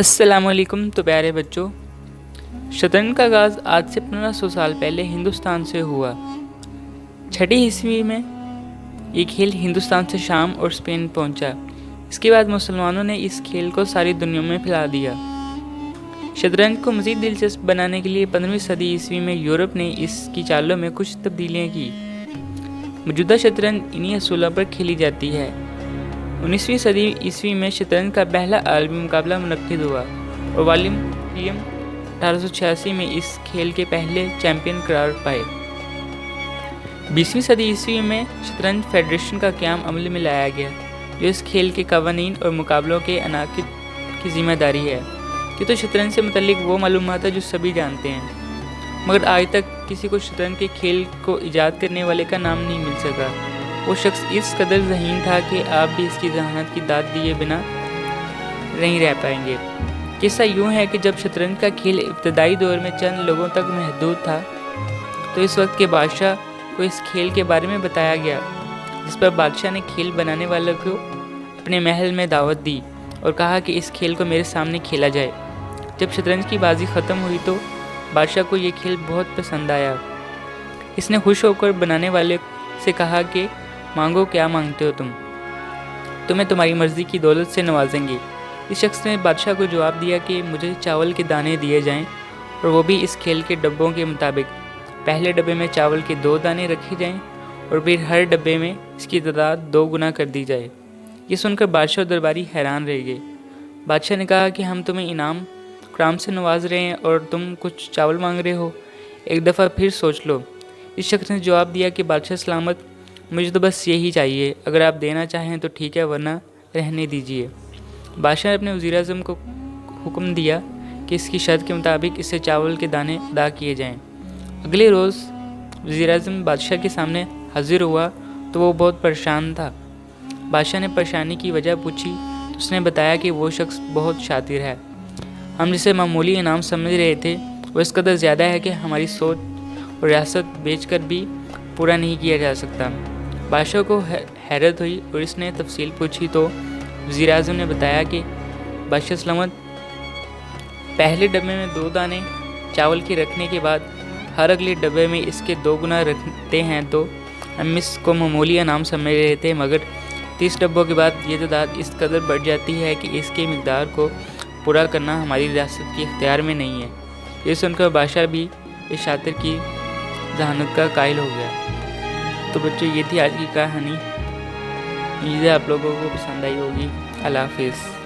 अस्सलाम वालेकुम। तो प्यारे बच्चों, शतरंज का आगाज़ आज से 1500 साल पहले हिंदुस्तान से हुआ। 6वीं ईस्वी में ये खेल हिंदुस्तान से शाम और स्पेन पहुंचा। इसके बाद मुसलमानों ने इस खेल को सारी दुनिया में फैला दिया। शतरंज को मज़ीद दिलचस्प बनाने के लिए 15वीं सदी ईस्वी में यूरोप ने इसकी चालों में कुछ तब्दीलियाँ की। मौजूदा शतरंज इन्हीं असूलों पर खेली जाती है। 19वीं सदी ईस्वी में शतरंज का पहला आलमी मुकाबला मुनक्किद हुआ और विलियम 1886 में इस खेल के पहले चैंपियन करार पाए। 20वीं सदी ईस्वी में शतरंज फेडरेशन का क़याम अमल में लाया गया, जो इस खेल के कवानीन और मुकाबलों के इनाक़ाद की ज़िम्मेदारी है। कि तो शतरंज से मुतल्लिक वो मालूमात है जो सभी जानते हैं, मगर आज तक किसी को शतरंज के खेल को ईजाद करने वाले का नाम नहीं मिल सका। वो शख्स इस कदर ज़हीन था कि आप भी इसकी जहानत की दाद दिए बिना नहीं रह पाएंगे। किस्सा यूँ है कि जब शतरंज का खेल इब्तदाई दौर में चंद लोगों तक महदूद था, तो इस वक्त के बादशाह को इस खेल के बारे में बताया गया, जिस पर बादशाह ने खेल बनाने वालों को अपने महल में दावत दी और कहा कि इस खेल को मेरे सामने खेला जाए। जब शतरंज की बाजी ख़त्म हुई तो बादशाह को ये खेल बहुत पसंद आया। इसने खुश होकर बनाने वाले से कहा कि मांगो, क्या मांगते हो तुम्हें तुम्हारी मर्ज़ी की दौलत से नवाजेंगे। इस शख्स ने बादशाह को जवाब दिया कि मुझे चावल के दाने दिए जाएं, और वो भी इस खेल के डब्बों के मुताबिक। पहले डब्बे में चावल के 2 दाने रखे जाएं और फिर हर डब्बे में इसकी तादाद 2 गुना कर दी जाए। ये सुनकर बादशाह और दरबारी हैरान रह गए। बादशाह ने कहा कि हम तुम्हें इनाम से नवाज रहे हैं और तुम कुछ चावल मांग रहे हो, एक दफ़ा फिर सोच लो। इस शख्स ने जवाब दिया कि बादशाह सलामत, मुझे तो बस यही चाहिए, अगर आप देना चाहें तो ठीक है, वरना रहने दीजिए। बादशाह ने अपने वज़ीर-ए-आज़म को हुक्म दिया कि इसकी शर्त के मुताबिक इससे चावल के दाने अदा किए जाएं। अगले रोज़ वज़ीर-ए-आज़म बादशाह के सामने हाजिर हुआ तो वो बहुत परेशान था। बादशाह ने परेशानी की वजह पूछी तो उसने बताया कि वो शख्स बहुत शातिर है। हम जिसे मामूली इनाम समझ रहे थे, वो इस कदर ज़्यादा है कि हमारी सोच और रियासत बेचकर भी पूरा नहीं किया जा सकता। बादशाह को हैरत हुई और इसने तफसील पूछी तो वज़ीर-ए-आज़म ने बताया कि बादशाह सलामत, पहले डब्बे में 2 दाने चावल के रखने के बाद हर अगले डब्बे में इसके 2 गुना रखते हैं, तो हम इसको मामूली इनाम समझ रहे थे, मगर 30 डब्बों के बाद ये तादाद इस कदर बढ़ जाती है कि इसके मिक़दार को पूरा करना हमारी रियासत के इख्तियार में नहीं है। ये सुनकर बादशाह भी इस शातिर की जहानत का कायल हो गया। तो बच्चों, ये थी आज की कहानी। उम्मीद है आप लोगों को पसंद आई होगी। अल्लाह हाफ़िज़।